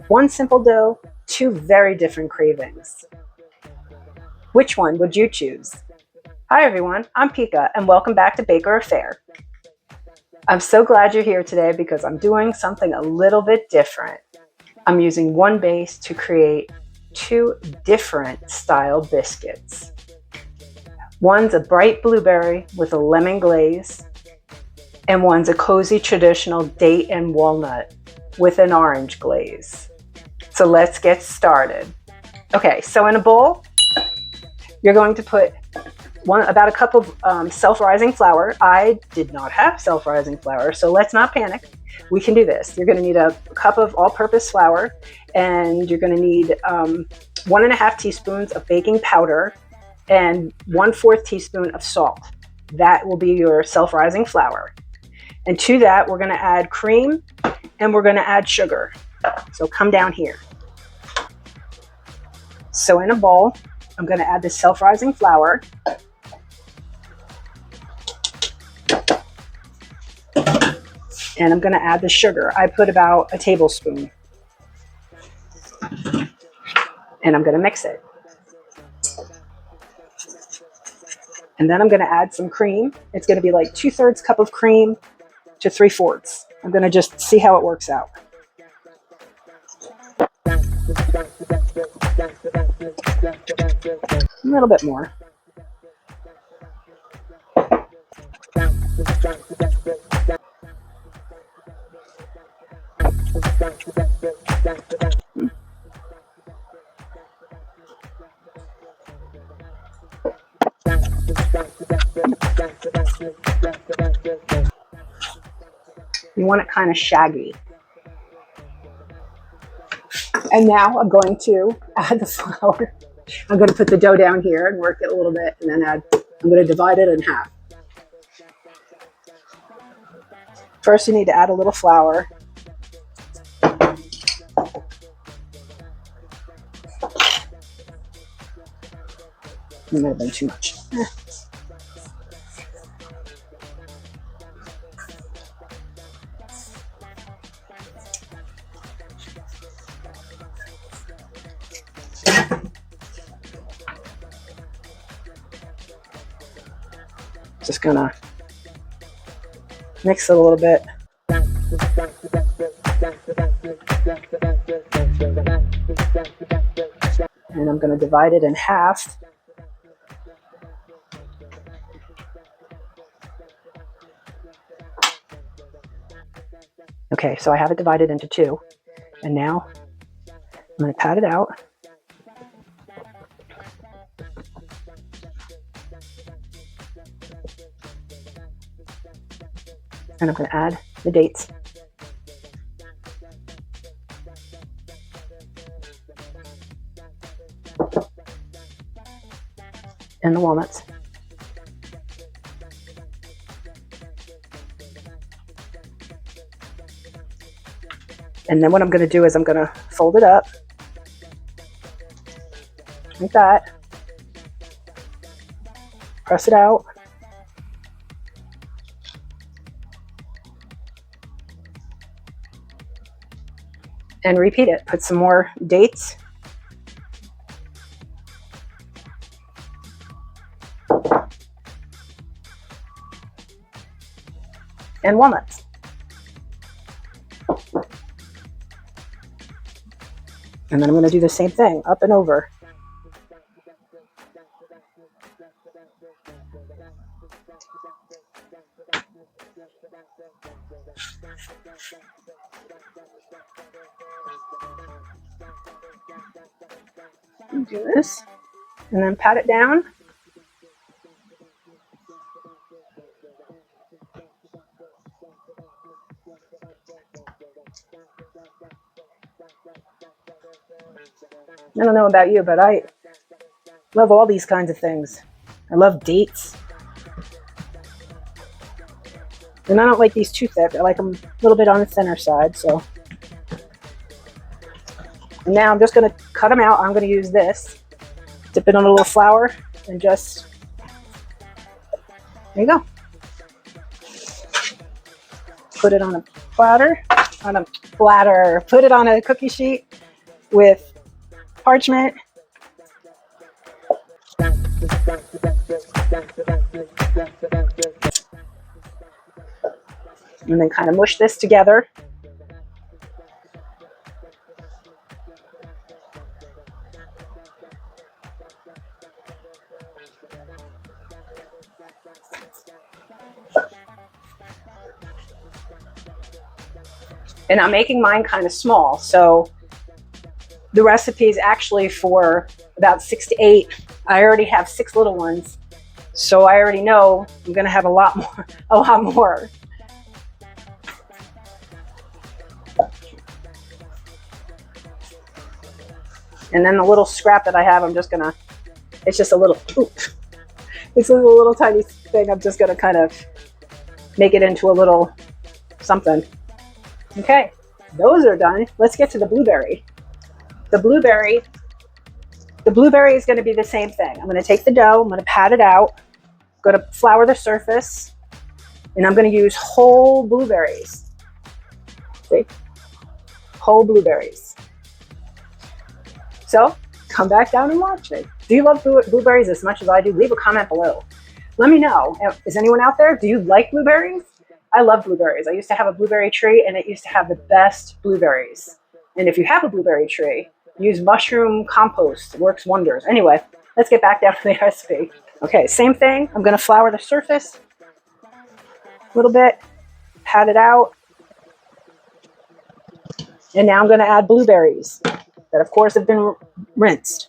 One simple dough, two very different cravings. Which one would you choose? Hi everyone, I'm Peeka and welcome back to Baker Affair. I'm so glad you're here today because I'm doing something a little bit different. I'm using one base to create two different style biscuits. One's a bright blueberry with a lemon glaze, and one's a cozy traditional date and walnut with an orange glaze. So let's get started. Okay, so in a bowl, you're going to put about a cup of self-rising flour. I did not have self-rising flour, so let's not panic. We can do this. You're going to need a cup of all-purpose flour, and you're going to need 1.5 teaspoons of baking powder and 1/4 teaspoon of salt. That will be your self-rising flour. And to that, we're going to add cream and we're going to add sugar. So come down here. So in a bowl, I'm going to add the self-rising flour. And I'm going to add the sugar. I put about a tablespoon. And I'm going to mix it. And then I'm going to add some cream. It's going to be like 2/3 cup of cream to 3/4. I'm going to just see how it works out. A little bit more. You want it kind of shaggy. And now I'm going to add the flour. I'm going to put the dough down here and work it a little bit, and then I'm going to divide it in half. First, you need to add a little flour. It might have been too much. Just gonna mix it a little bit. And I'm gonna divide it in half. Okay, so I have it divided into two. And now I'm gonna pat it out. And I'm going to add the dates. And the walnuts. And then what I'm going to do is I'm going to fold it up like that. Press it out. And repeat it. Put some more dates. And walnuts. And then I'm going to do the same thing, up and over. Do this, and then pat it down. I don't know about you, but I love all these kinds of things. I love dates. And I don't like these too thick. I like them a little bit on the thinner side, so. And now I'm just going to cut them out. I'm going to use this. Dip it in a little flour and just, there you go. Put it on a platter. on a platter, put it on a cookie sheet with parchment. And then kind of mush this together. And I'm making mine kind of small, so the recipe is actually for about 6 to 8. I already have 6 little ones, so I already know I'm going to have a lot more, a lot more. And then the little scrap that I have, I'm just gonna, it's just a little, it's a little tiny thing. I'm just gonna kind of make it into a little something. Okay, those are done. Let's get to the blueberry. The blueberry is gonna be the same thing. I'm gonna take the dough, I'm gonna pat it out, gonna flour the surface, and I'm gonna use whole blueberries. See? Whole blueberries. So come back down and watch me. Do you love blueberries as much as I do? Leave a comment below. Let me know. Is anyone out there? Do you like blueberries? I love blueberries. I used to have a blueberry tree, and it used to have the best blueberries. And if you have a blueberry tree, use mushroom compost. It works wonders. Anyway, let's get back down to the recipe. Okay, same thing. I'm going to flour the surface a little bit, pat it out. And now I'm going to add blueberries that, of course, have been rinsed.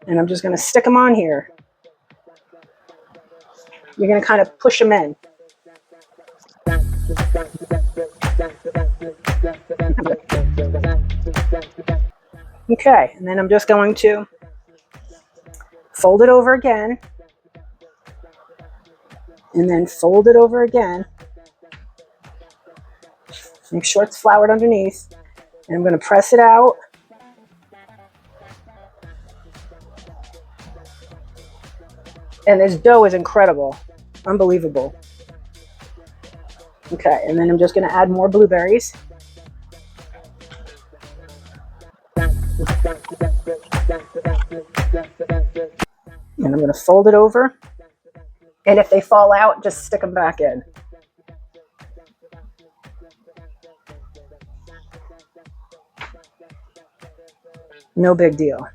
And I'm just going to stick them on here. You're going to kind of push them in. Okay, and then I'm just going to fold it over again. And then fold it over again. Make sure it's floured underneath. And I'm going to press it out. And this dough is incredible. Unbelievable. Okay, and then I'm just going to add more blueberries. And I'm going to fold it over. And if they fall out, just stick them back in. No big deal.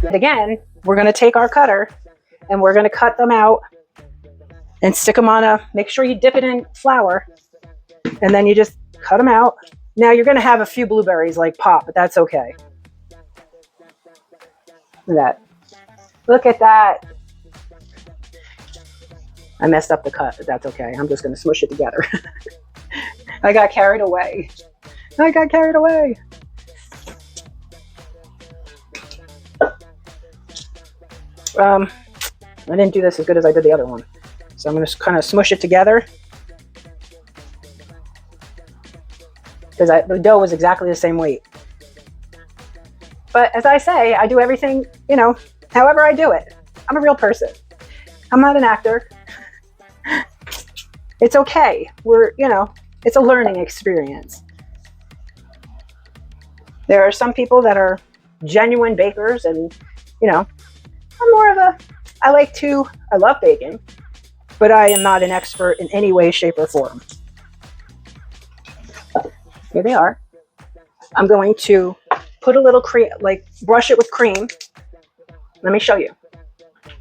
Again, we're going to take our cutter and we're going to cut them out and stick them on a, make sure you dip it in flour, and then you just cut them out. Now you're going to have a few blueberries like pop, but that's okay. Look at that. Look at that. I messed up the cut, but that's okay. I'm just going to smush it together. I got carried away. I got carried away. I didn't do this as good as I did the other one. So I'm going to kind of smush it together. Because the dough was exactly the same weight. But as I say, I do everything, you know, however I do it. I'm a real person. I'm not an actor. It's okay. We're, you know, it's a learning experience. There are some people that are genuine bakers, and, you know, I'm more of a, I love baking, but I am not an expert in any way, shape, or form. Here they are. I'm going to put a little cream, like brush it with cream. Let me show you.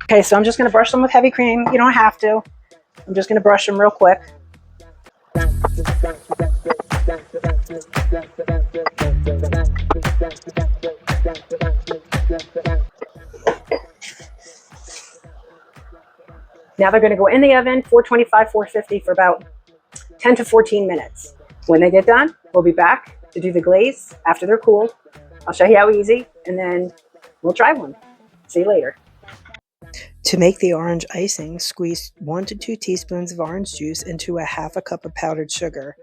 Okay, so I'm just going to brush them with heavy cream. You don't have to. I'm just going to brush them real quick. Now they're going to go in the oven, 425, 450 for about 10 to 14 minutes. When they get done, we'll be back to do the glaze after they're cooled. I'll show you how easy, and then we'll try one. See you later. To make the orange icing, squeeze 1 to 2 teaspoons of orange juice into a half a cup of powdered sugar,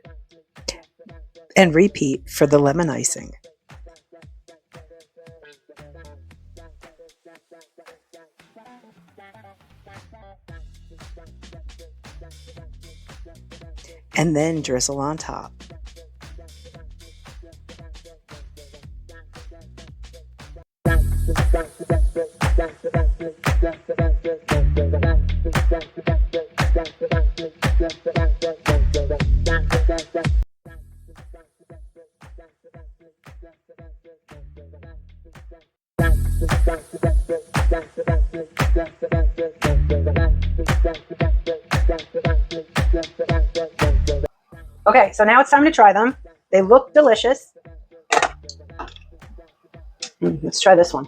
and repeat for the lemon icing. and then drizzle on top. Okay, so now it's time to try them. They look delicious. Let's try this one.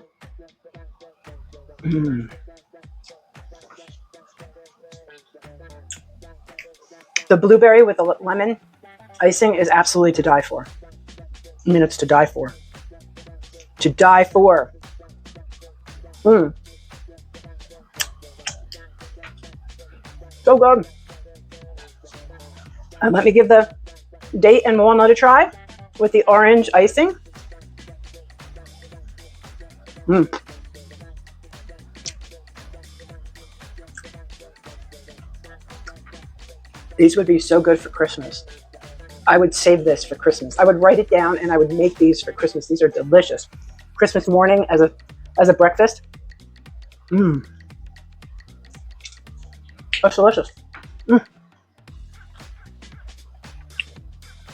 The blueberry with the lemon icing is absolutely to die for. I mean, it's to die for. To die for. So good. And let me give the date and walnut a try with the orange icing. These would be so good for Christmas. I would save this for Christmas. I would write it down and I would make these for Christmas. These are delicious. Christmas morning as a breakfast. That's delicious.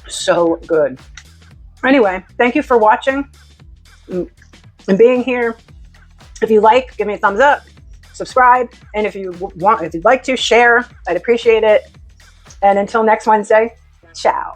So good. Anyway, thank you for watching and being here. If you like, give me a thumbs up, subscribe, and if you'd like to share, I'd appreciate it. And until next Wednesday, ciao.